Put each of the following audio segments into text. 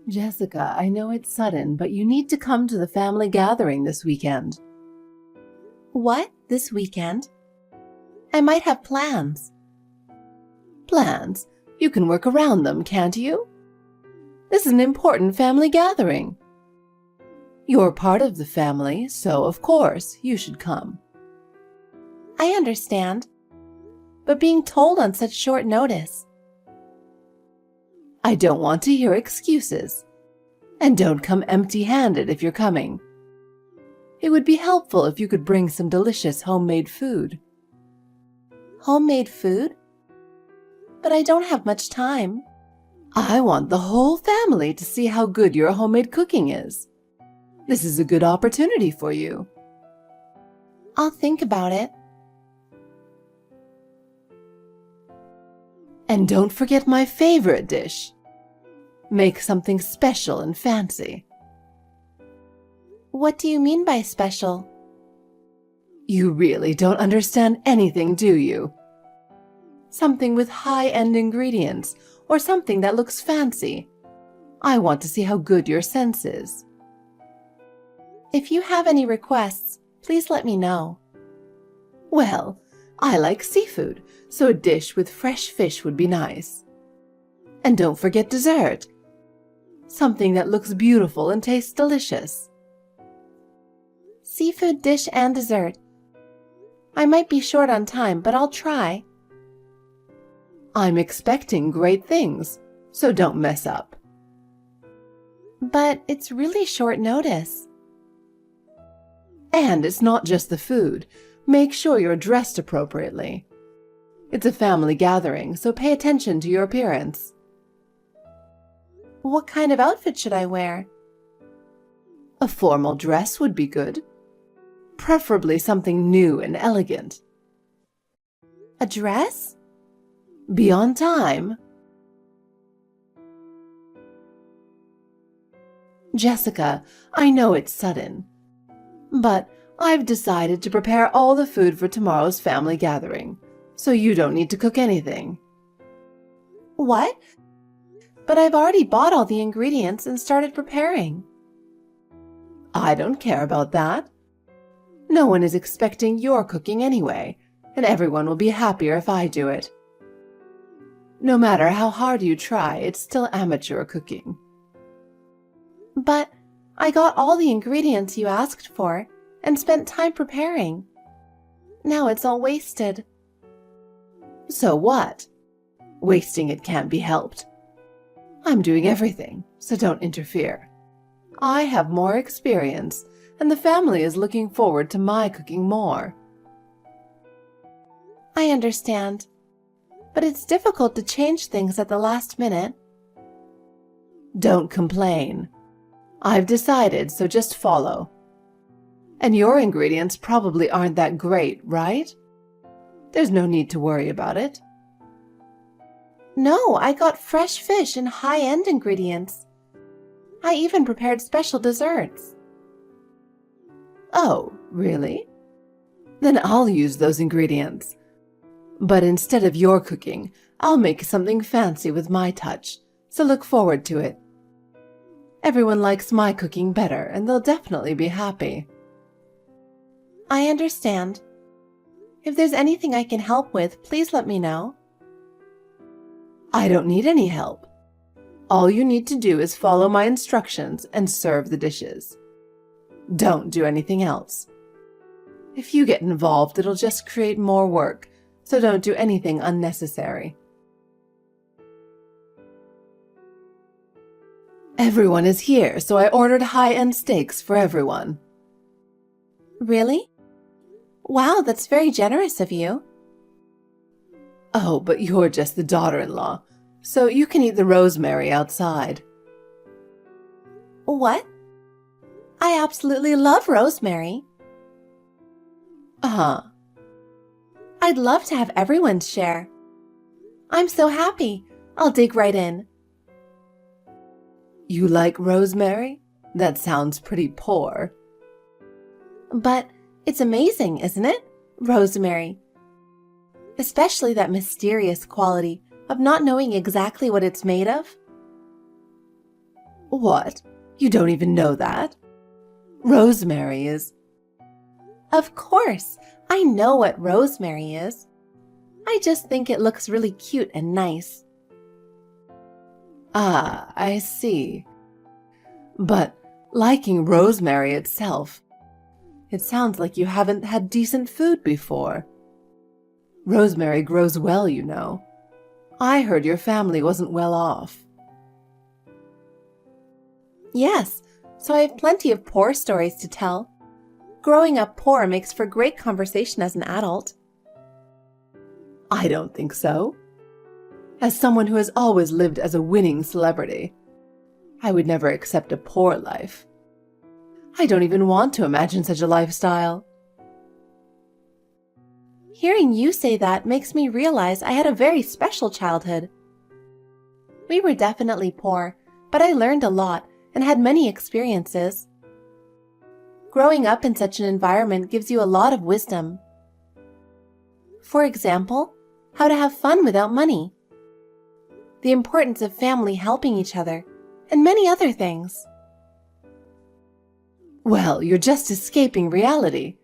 Jessica, I know it's sudden, but you need to come to the family gathering this weekend. What? This weekend? I might have plans. Plans? You can work around them, can't you? This is an important family gathering. You're part of the family, so of course you should come. I understand, but being told on such short notice. I don't want to hear excuses. And don't come empty-handed if you're coming. It would be helpful if you could bring some delicious homemade food. Homemade food? But I don't have much time. I want the whole family to see how good your homemade cooking is. This is a good opportunity for you. I'll think about it. And don't forget my favorite dish. Make something special and fancy. What do you mean by special? You really don't understand anything, do you? Something with high-end ingredients, or something that looks fancy. I want to see how good your sense is. If you have any requests, please let me know. Well, I like seafood, so a dish with fresh fish would be nice. And don't forget dessert. Something that looks beautiful and tastes delicious. Seafood dish and dessert. I might be short on time, but I'll try. I'm expecting great things, so don't mess up. But it's really short notice. And it's not just the food. Make sure you're dressed appropriately. It's a family gathering, so pay attention to your appearance. What kind of outfit should I wear? A formal dress would be good. Preferably something new and elegant. A dress? Be on time. Jessica, I know it's sudden, but I've decided to prepare all the food for tomorrow's family gathering, so you don't need to cook anything. What? But I've already bought all the ingredients and started preparing. I don't care about that. No one is expecting your cooking anyway, and everyone will be happier if I do it. No matter how hard you try, it's still amateur cooking. But I got all the ingredients you asked for and spent time preparing. Now it's all wasted. So what? Wasting it can't be helped. I'm doing everything, so don't interfere. I have more experience, and the family is looking forward to my cooking more. I understand, but it's difficult to change things at the last minute. Don't complain. I've decided, so just follow. And your ingredients probably aren't that great, right? There's no need to worry about it. No, I got fresh fish and high-end ingredients. I even prepared special desserts. Oh, really? Then I'll use those ingredients. But instead of your cooking, I'll make something fancy with my touch, so look forward to it. Everyone likes my cooking better, and they'll definitely be happy. I understand. If there's anything I can help with, please let me know. I don't need any help. All you need to do is follow my instructions and serve the dishes. Don't do anything else. If you get involved, it'll just create more work, so don't do anything unnecessary. Everyone is here, so I ordered high-end steaks for everyone. Really? Wow, that's very generous of you. Oh, but you're just the daughter-in-law, so you can eat the rosemary outside. What? I absolutely love rosemary. Uh-huh. I'd love to have everyone's share. I'm so happy. I'll dig right in. You like rosemary? That sounds pretty poor. But it's amazing, isn't it? Rosemary. Especially that mysterious quality of not knowing exactly what it's made of. What? You don't even know that? Rosemary is... Of course, I know what rosemary is. I just think it looks really cute and nice. Ah, I see. But liking rosemary itself, it sounds like you haven't had decent food before. Rosemary grows well, you know. I heard your family wasn't well off. Yes, so I have plenty of poor stories to tell. Growing up poor makes for great conversation as an adult. I don't think so. As someone who has always lived as a winning celebrity, I would never accept a poor life. I don't even want to imagine such a lifestyle. Hearing you say that makes me realize I had a very special childhood. We were definitely poor, but I learned a lot and had many experiences. Growing up in such an environment gives you a lot of wisdom. For example, how to have fun without money, the importance of family helping each other, and many other things. Well, you're just escaping reality.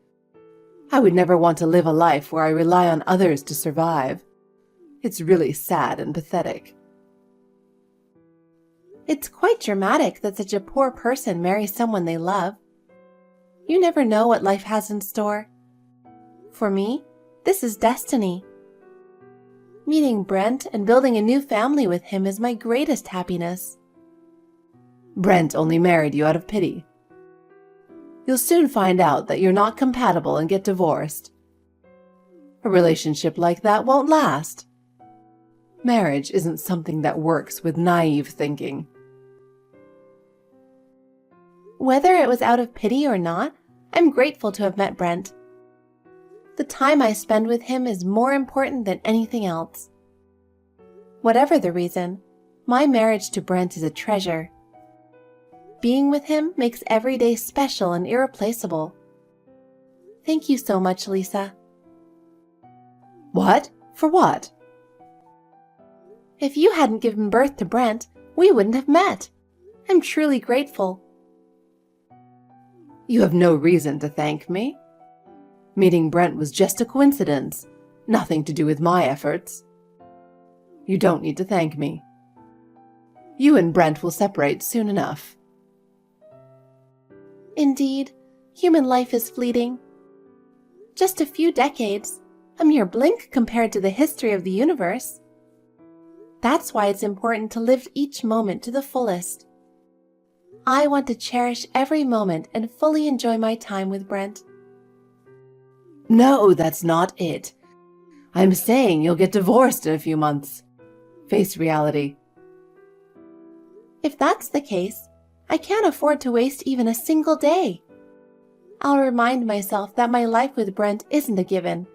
I would never want to live a life where I rely on others to survive. It's really sad and pathetic. It's quite dramatic that such a poor person marries someone they love. You never know what life has in store. For me, this is destiny. Meeting Brent and building a new family with him is my greatest happiness. Brent only married you out of pity. You'll soon find out that you're not compatible and get divorced. A relationship like that won't last. Marriage isn't something that works with naive thinking. Whether it was out of pity or not, I'm grateful to have met Brent. The time I spend with him is more important than anything else. Whatever the reason, my marriage to Brent is a treasure. Being with him makes every day special and irreplaceable. Thank you so much, Lisa. What? For what? If you hadn't given birth to Brent, we wouldn't have met. I'm truly grateful. You have no reason to thank me. Meeting Brent was just a coincidence, nothing to do with my efforts. You don't need to thank me. You and Brent will separate soon enough. Indeed, human life is fleeting. Just a few decades, a mere blink compared to the history of the universe. That's why it's important to live each moment to the fullest. I want to cherish every moment and fully enjoy my time with Brent. No, that's not it. I'm saying you'll get divorced in a few months. Face reality. If that's the case, I can't afford to waste even a single day. I'll remind myself that my life with Brent isn't a given,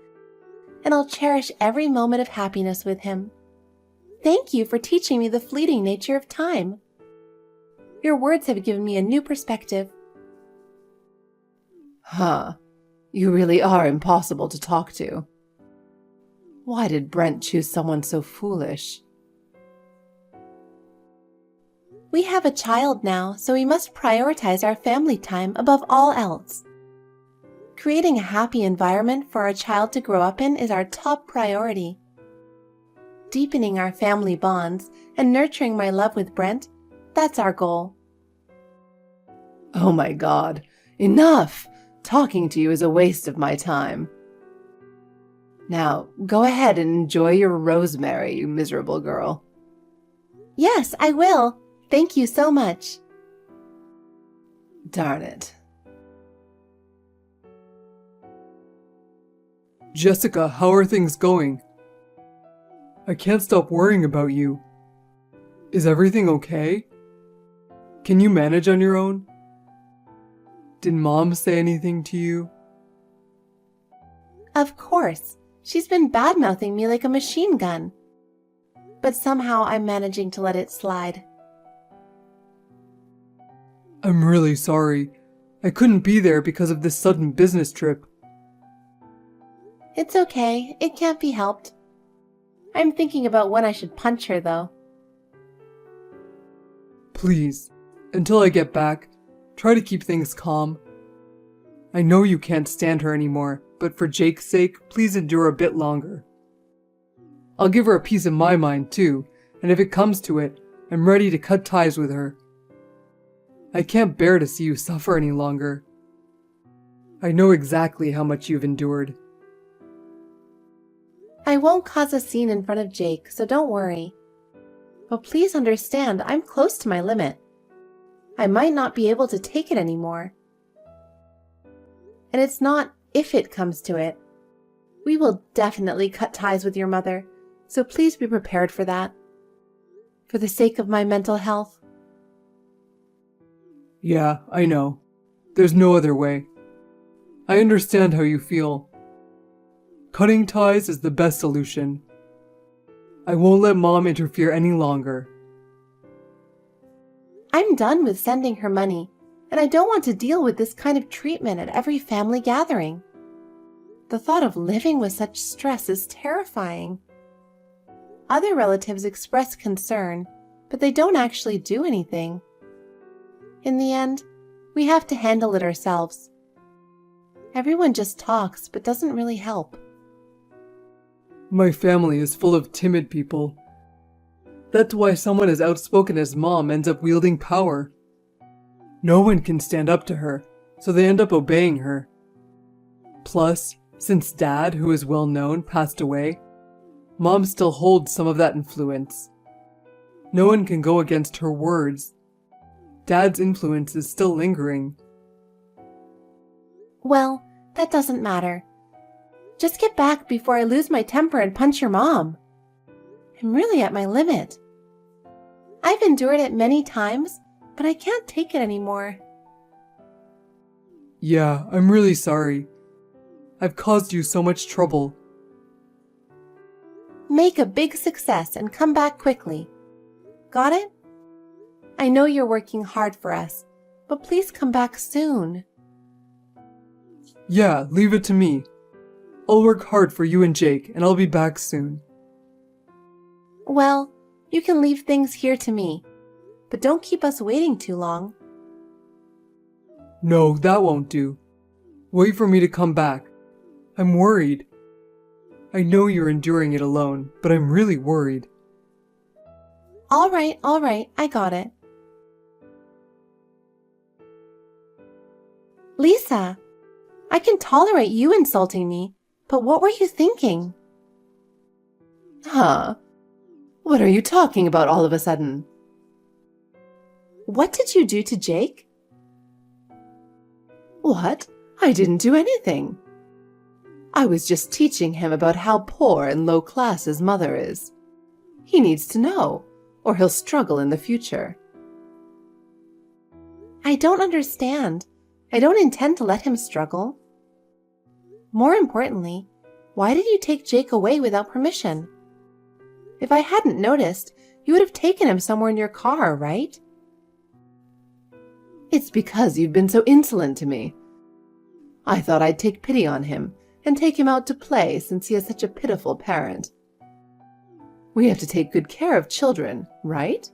and I'll cherish every moment of happiness with him. Thank you for teaching me the fleeting nature of time. Your words have given me a new perspective. Huh. You really are impossible to talk to. Why did Brent choose someone so foolish? We have a child now, so we must prioritize our family time above all else. Creating a happy environment for our child to grow up in is our top priority. Deepening our family bonds and nurturing my love with Brent, that's our goal. Oh my God. Enough! Talking to you is a waste of my time. Now, go ahead and enjoy your rosemary, you miserable girl. Yes, I will. Thank you so much. Darn it. Jessica, how are things going? I can't stop worrying about you. Is everything okay? Can you manage on your own? Did Mom say anything to you? Of course. She's been bad-mouthing me like a machine gun. But somehow I'm managing to let it slide. I'm really sorry. I couldn't be there because of this sudden business trip. It's okay. It can't be helped. I'm thinking about when I should punch her, though. Please, Until I get back, try to keep things calm. I know you can't stand her anymore, but for Jake's sake, please endure a bit longer. I'll give her a piece of my mind too, and if it comes to it, I'm ready to cut ties with her. I can't bear to see you suffer any longer. I know exactly how much you've endured. I won't cause a scene in front of Jake, so don't worry. But please understand, I'm close to my limit. I might not be able to take it anymore. And it's not if it comes to it. We will definitely cut ties with your mother, so please be prepared for that. For the sake of my mental health. Yeah, I know. There's no other way. I understand how you feel. Cutting ties is the best solution. I won't let Mom interfere any longer. I'm done with sending her money, and I don't want to deal with this kind of treatment at every family gathering. The thought of living with such stress is terrifying. Other relatives express concern, but they don't actually do anything. In the end, we have to handle it ourselves. Everyone just talks, but doesn't really help. My family is full of timid people. That's why someone as outspoken as Mom ends up wielding power. No one can stand up to her, so they end up obeying her. Plus, since Dad, who is well known, passed away, Mom still holds some of that influence. No one can go against her words. Dad's influence is still lingering. Well, that doesn't matter. Just get back before I lose my temper and punch your mom. I'm really at my limit. I've endured it many times, but I can't take it anymore. Yeah, I'm really sorry. I've caused you so much trouble. Make a big success and come back quickly. Got it? I know you're working hard for us, but please come back soon. Yeah, leave it to me. I'll work hard for you and Jake, and I'll be back soon. Well, you can leave things here to me, but don't keep us waiting too long. No, that won't do. Wait for me to come back. I'm worried. I know you're enduring it alone, but I'm really worried. All right, I got it. Lisa, I can tolerate you insulting me, but what were you thinking? Huh? What are you talking about all of a sudden? What did you do to Jake? What? I didn't do anything. I was just teaching him about how poor and low class his mother is. He needs to know, or he'll struggle in the future. I don't understand. I don't intend to let him struggle. More importantly, why did you take Jake away without permission? If I hadn't noticed, you would have taken him somewhere in your car, right? It's because you've been so insolent to me. I thought I'd take pity on him and take him out to play since he has such a pitiful parent. We have to take good care of children, right?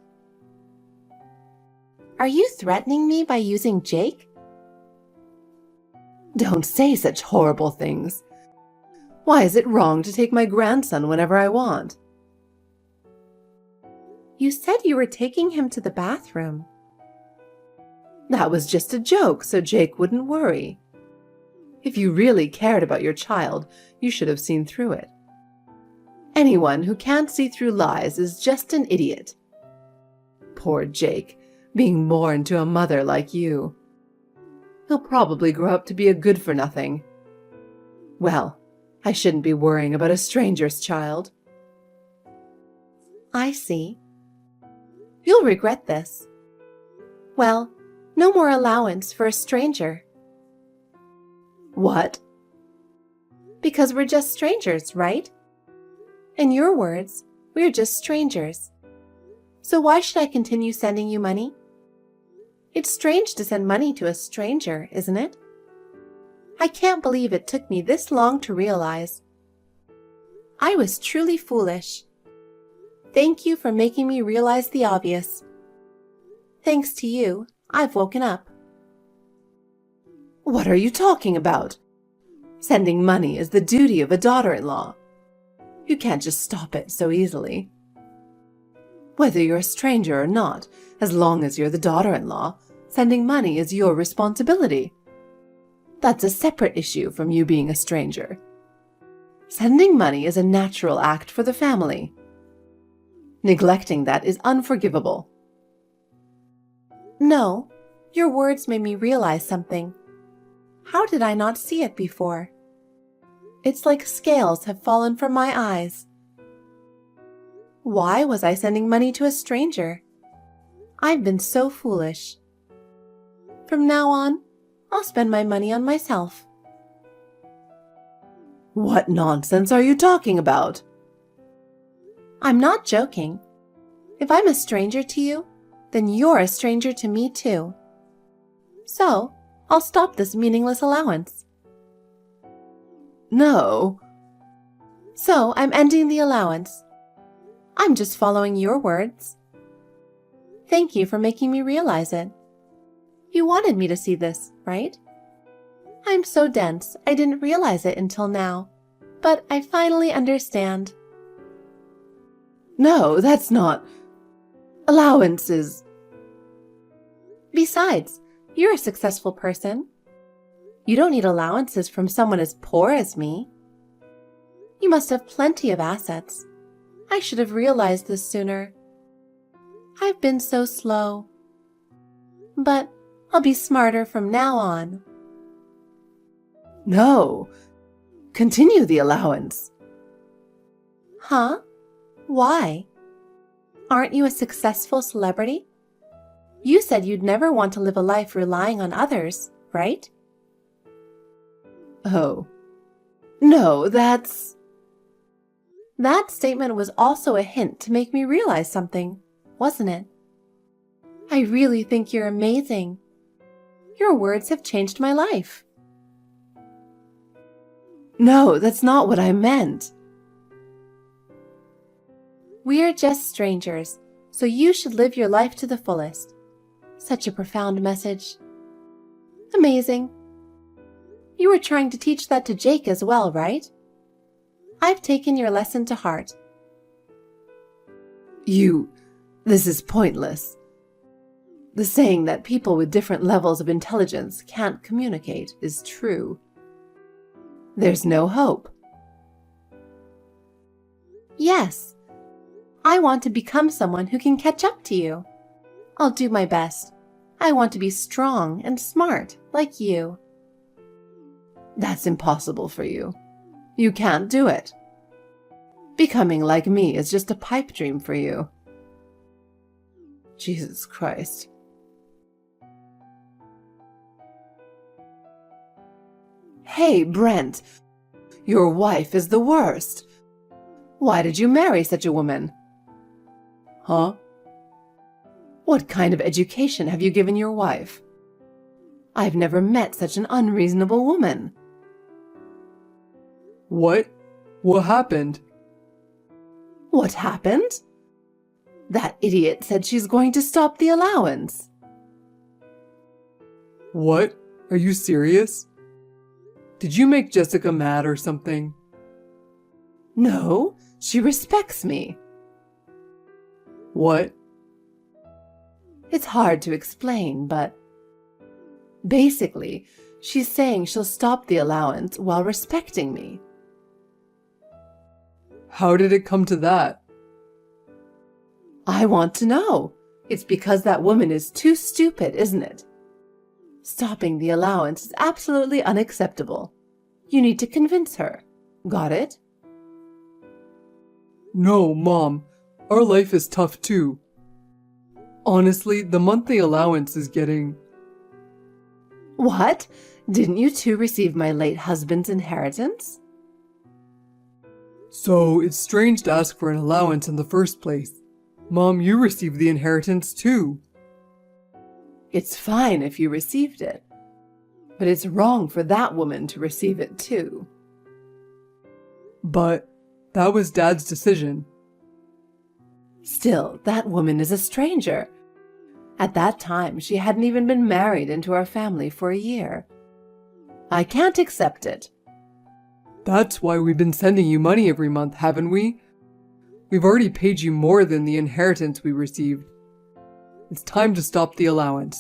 Are you threatening me by using Jake? Don't say such horrible things. Why is it wrong to take my grandson whenever I want? You said you were taking him to the bathroom. That was just a joke so Jake wouldn't worry. If you really cared about your child, you should have seen through it. Anyone who can't see through lies is just an idiot. Poor Jake, being born to a mother like you. He'll probably grow up to be a good-for-nothing. Well, I shouldn't be worrying about a stranger's child. I see. You'll regret this. Well, no more allowance for a stranger. What? Because we're just strangers, right? In your words, we're just strangers. So why should I continue sending you money? It's strange to send money to a stranger, isn't it? I can't believe it took me this long to realize. I was truly foolish. Thank you for making me realize the obvious. Thanks to you, I've woken up. What are you talking about? Sending money is the duty of a daughter-in-law. You can't just stop it so easily. Whether you're a stranger or not, as long as you're the daughter-in-law, sending money is your responsibility. That's a separate issue from you being a stranger. Sending money is a natural act for the family. Neglecting that is unforgivable. No, your words made me realize something. How did I not see it before? It's like scales have fallen from my eyes. Why was I sending money to a stranger? I've been so foolish. From now on, I'll spend my money on myself. What nonsense are you talking about? I'm not joking. If I'm a stranger to you, then you're a stranger to me too. So, I'll stop this meaningless allowance. No. So, I'm ending the allowance. I'm just following your words. Thank you for making me realize it. You wanted me to see this, right? I'm so dense, I didn't realize it until now. But I finally understand. No, that's not. Allowances. Besides, you're a successful person. You don't need allowances from someone as poor as me. You must have plenty of assets. I should have realized this sooner. I've been so slow. But I'll be smarter from now on. No. Continue the allowance. Huh? Why? Aren't you a successful celebrity? You said you'd never want to live a life relying on others, right? Oh. No, that's... That statement was also a hint to make me realize something, wasn't it? I really think you're amazing. Your words have changed my life. No, that's not what I meant. We're just strangers, so you should live your life to the fullest. Such a profound message. Amazing. You were trying to teach that to Jake as well, right? I've taken your lesson to heart. This is pointless. The saying that people with different levels of intelligence can't communicate is true. There's no hope. Yes. I want to become someone who can catch up to you. I'll do my best. I want to be strong and smart like you. That's impossible for you. You can't do it. Becoming like me is just a pipe dream for you. Jesus Christ. Hey, Brent. Your wife is the worst. Why did you marry such a woman? Huh? What kind of education have you given your wife? I've never met such an unreasonable woman. What? What happened? What happened? That idiot said she's going to stop the allowance. What? Are you serious? Did you make Jessica mad or something? No, she respects me. What? It's hard to explain, but basically, she's saying she'll stop the allowance while respecting me. How did it come to that? I want to know. It's because that woman is too stupid, isn't it? Stopping the allowance is absolutely unacceptable. You need to convince her. Got it? No, Mom. Our life is tough too. Honestly, the monthly allowance is getting... What? Didn't you two receive my late husband's inheritance? So, it's strange to ask for an allowance in the first place. Mom, you received the inheritance too. It's fine if you received it, but it's wrong for that woman to receive it too. But that was Dad's decision. Still, that woman is a stranger, At that time, she hadn't even been married into our family for a year. I can't accept it. That's why we've been sending you money every month, haven't we? We've already paid you more than the inheritance we received. It's time to stop the allowance.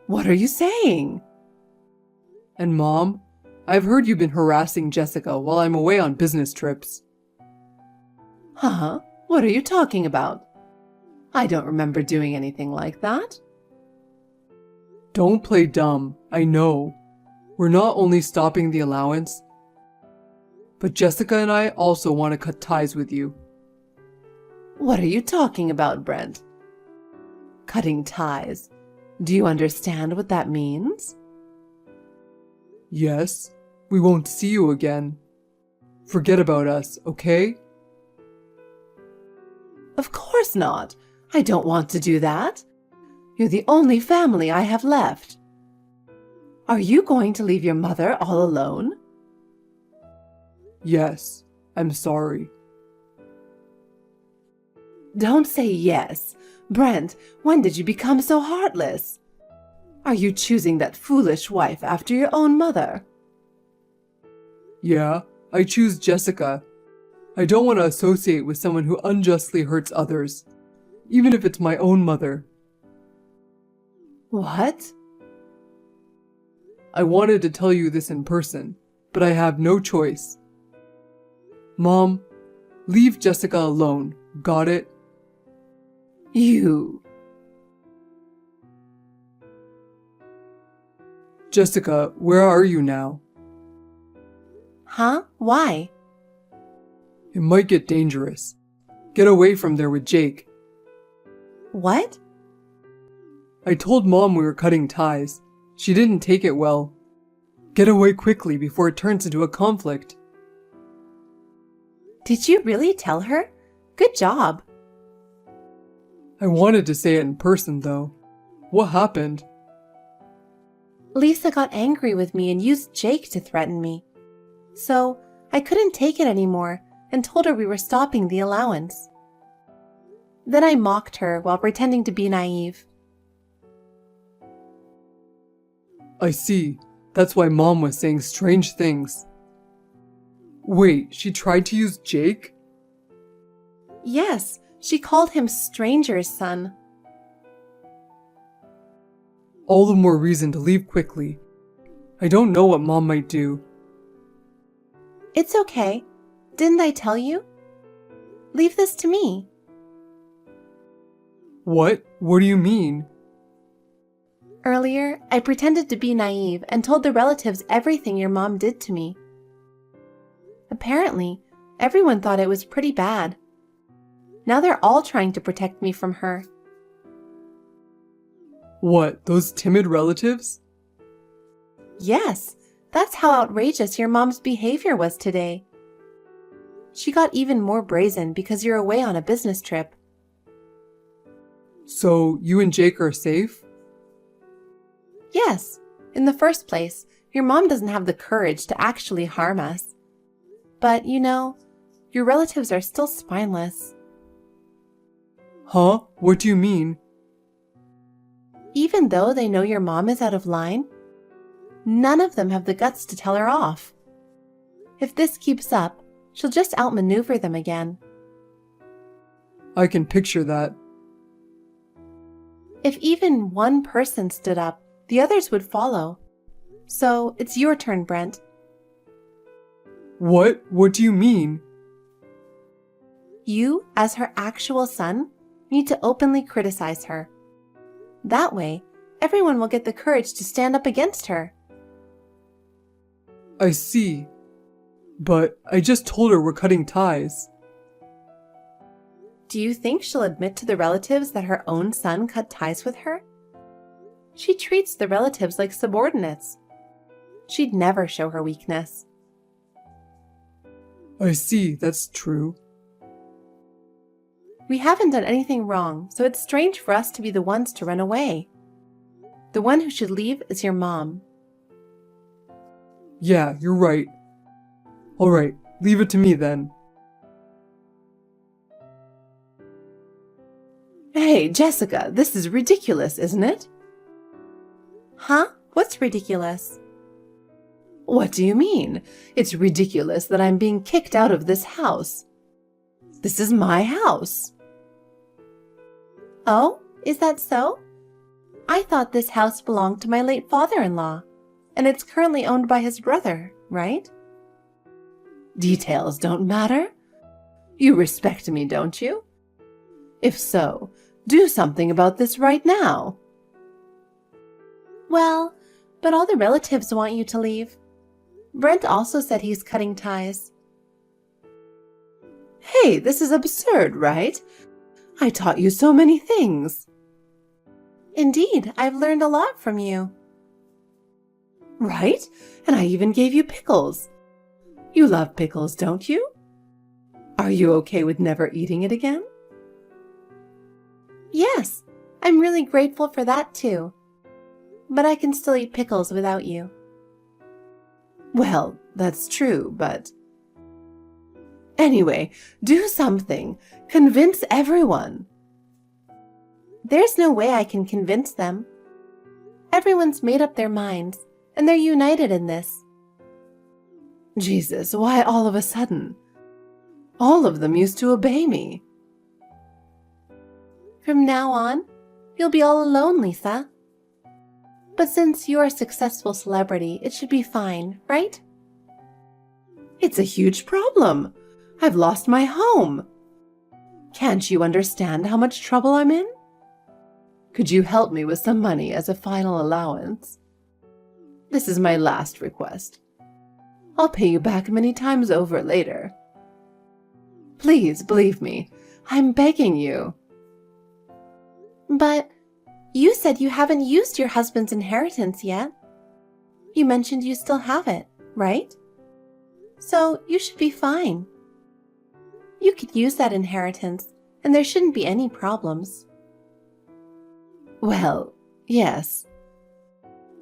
What are you saying? And Mom, I've heard you've been harassing Jessica while I'm away on business trips. Huh? What are you talking about? I don't remember doing anything like that. Don't play dumb, I know. We're not only stopping the allowance, but Jessica and I also want to cut ties with you. What are you talking about, Brent? Cutting ties. Do you understand what that means? Yes, we won't see you again. Forget about us, okay? Of course not. I don't want to do that. You're the only family I have left. Are you going to leave your mother all alone? Yes, I'm sorry. Don't say yes. Brent, when did you become so heartless? Are you choosing that foolish wife after your own mother? Yeah, I choose Jessica. I don't want to associate with someone who unjustly hurts others, even if it's my own mother. What? I wanted to tell you this in person, but I have no choice. Mom, leave Jessica alone, got it? You. Jessica, where are you now? Huh? Why? It might get dangerous. Get away from there with Jake. What? I told Mom we were cutting ties. She didn't take it well. Get away quickly before it turns into a conflict. Did you really tell her? Good job. I wanted to say it in person, though. What happened? Lisa got angry with me and used Jake to threaten me. So I couldn't take it anymore and told her we were stopping the allowance. Then I mocked her while pretending to be naive. I see. That's why Mom was saying strange things. Wait, she tried to use Jake? Yes, she called him stranger's son. All the more reason to leave quickly. I don't know what Mom might do. It's okay. Didn't I tell you? Leave this to me. What? What do you mean? Earlier, I pretended to be naive and told the relatives everything your mom did to me. Apparently, everyone thought it was pretty bad. Now they're all trying to protect me from her. What, those timid relatives? Yes, that's how outrageous your mom's behavior was today. She got even more brazen because you're away on a business trip. So, you and Jake are safe? Yes, in the first place, your mom doesn't have the courage to actually harm us. But, you know, your relatives are still spineless. Huh? What do you mean? Even though they know your mom is out of line, none of them have the guts to tell her off. If this keeps up, she'll just outmaneuver them again. I can picture that. If even one person stood up, the others would follow. So it's your turn, Brent. What? What do you mean? You, as her actual son, need to openly criticize her. That way, everyone will get the courage to stand up against her. I see. But I just told her we're cutting ties. Do you think she'll admit to the relatives that her own son cut ties with her? She treats the relatives like subordinates. She'd never show her weakness. I see, that's true. We haven't done anything wrong, so it's strange for us to be the ones to run away. The one who should leave is your mom. Yeah, you're right. Alright, leave it to me then. Hey, Jessica, this is ridiculous, isn't it? Huh? What's ridiculous? What do you mean? It's ridiculous that I'm being kicked out of this house. This is my house. Oh, is that so? I thought this house belonged to my late father-in-law, and it's currently owned by his brother, right? Details don't matter. You respect me, don't you? If so, do something about this right now. Well, but all the relatives want you to leave. Brent also said he's cutting ties. Hey, this is absurd, right? I taught you so many things. Indeed, I've learned a lot from you. Right? And I even gave you pickles. You love pickles, don't you? Are you okay with never eating it again? Yes, I'm really grateful for that too. But I can still eat pickles without you. Well, that's true, but... Anyway, do something. Convince everyone. There's no way I can convince them. Everyone's made up their minds, and they're united in this. Jesus, why all of a sudden? All of them used to obey me. From now on, you'll be all alone, Lisa. But since you're a successful celebrity, it should be fine, right? It's a huge problem. I've lost my home. Can't you understand how much trouble I'm in? Could you help me with some money as a final allowance? This is my last request. I'll pay you back many times over later. Please believe me. I'm begging you. But you said you haven't used your husband's inheritance yet. You mentioned you still have it, right? So you should be fine. You could use that inheritance, and there shouldn't be any problems. Well, yes.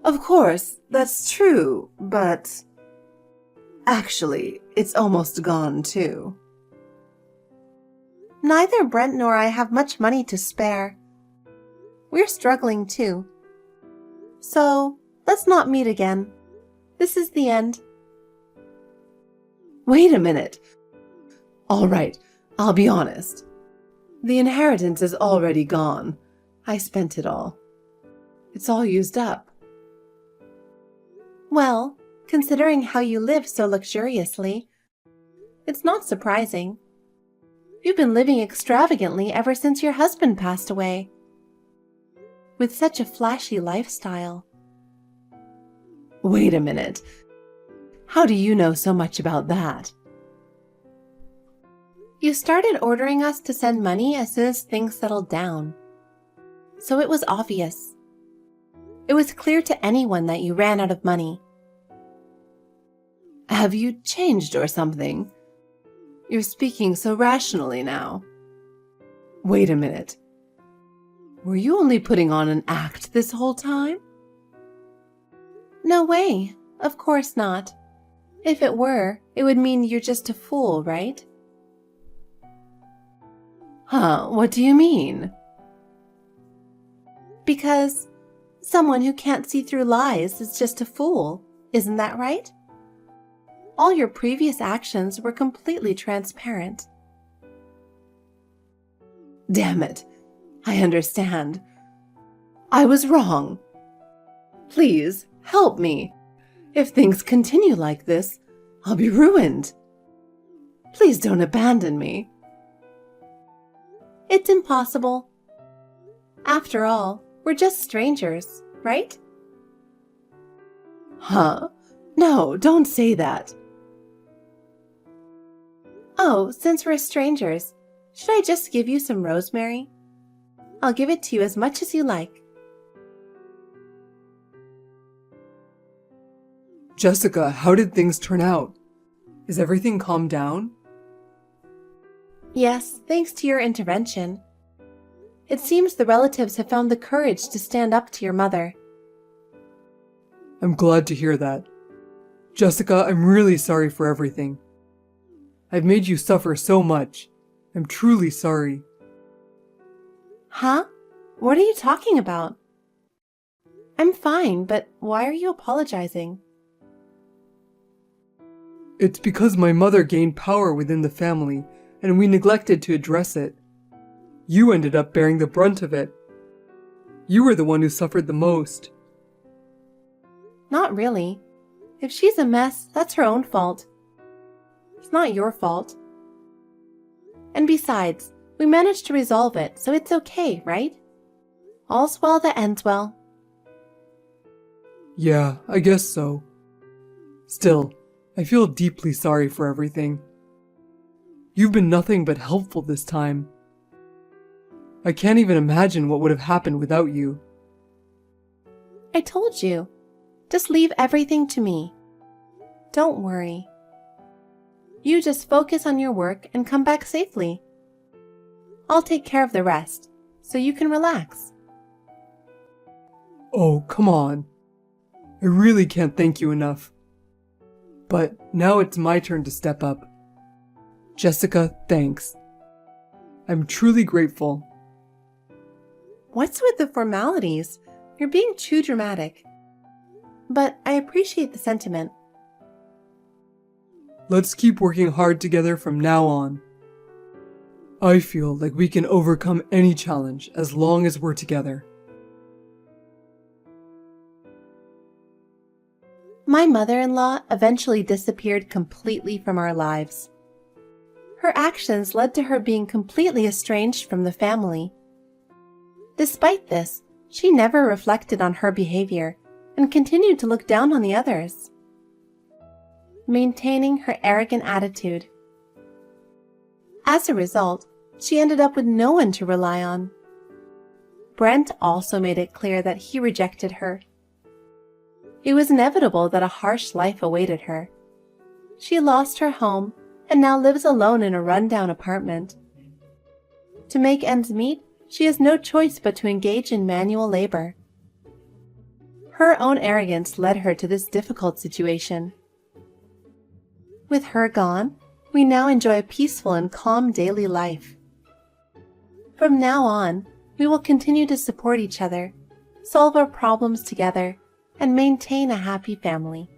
Of course, that's true, but... Actually, it's almost gone too. Neither Brent nor I have much money to spare. We're struggling too. So, let's not meet again. This is the end. Wait a minute. All right, I'll be honest. The inheritance is already gone. I spent it all. It's all used up. Well, considering how you live so luxuriously, it's not surprising. You've been living extravagantly ever since your husband passed away. With such a flashy lifestyle. Wait a minute. How do you know so much about that? You started ordering us to send money as soon as things settled down. So it was obvious. It was clear to anyone that you ran out of money. Have you changed or something? You're speaking so rationally now. Wait a minute. Were you only putting on an act this whole time? No way. Of course not. If it were, it would mean you're just a fool, right? Huh, what do you mean? Because someone who can't see through lies is just a fool, isn't that right? All your previous actions were completely transparent. Damn it. I understand. I was wrong. Please, help me. If things continue like this, I'll be ruined. Please don't abandon me. It's impossible. After all, we're just strangers, right? Huh? No, don't say that. Oh, since we're strangers, should I just give you some rosemary? I'll give it to you as much as you like. Jessica, how did things turn out? Is everything calmed down? Yes, thanks to your intervention. It seems the relatives have found the courage to stand up to your mother. I'm glad to hear that. Jessica, I'm really sorry for everything. I've made you suffer so much. I'm truly sorry. Huh? What are you talking about? I'm fine, but why are you apologizing? It's because my mother gained power within the family, and we neglected to address it. You ended up bearing the brunt of it. You were the one who suffered the most. Not really. If she's a mess, that's her own fault. It's not your fault. And besides, we managed to resolve it, so it's okay, right? All's well that ends well. Yeah, I guess so. Still, I feel deeply sorry for everything. You've been nothing but helpful this time. I can't even imagine what would have happened without you. I told you. Just leave everything to me. Don't worry. You just focus on your work and come back safely. I'll take care of the rest, so you can relax. Oh, come on. I really can't thank you enough. But now it's my turn to step up. Jessica, thanks. I'm truly grateful. What's with the formalities? You're being too dramatic. But I appreciate the sentiment. Let's keep working hard together from now on. I feel like we can overcome any challenge as long as we're together. My mother-in-law eventually disappeared completely from our lives. Her actions led to her being completely estranged from the family. Despite this, she never reflected on her behavior and continued to look down on the others, maintaining her arrogant attitude. As a result, she ended up with no one to rely on. Brent also made it clear that he rejected her. It was inevitable that a harsh life awaited her. She lost her home and now lives alone in a rundown apartment. To make ends meet, she has no choice but to engage in manual labor. Her own arrogance led her to this difficult situation. With her gone, we now enjoy a peaceful and calm daily life. From now on, we will continue to support each other, solve our problems together, and maintain a happy family.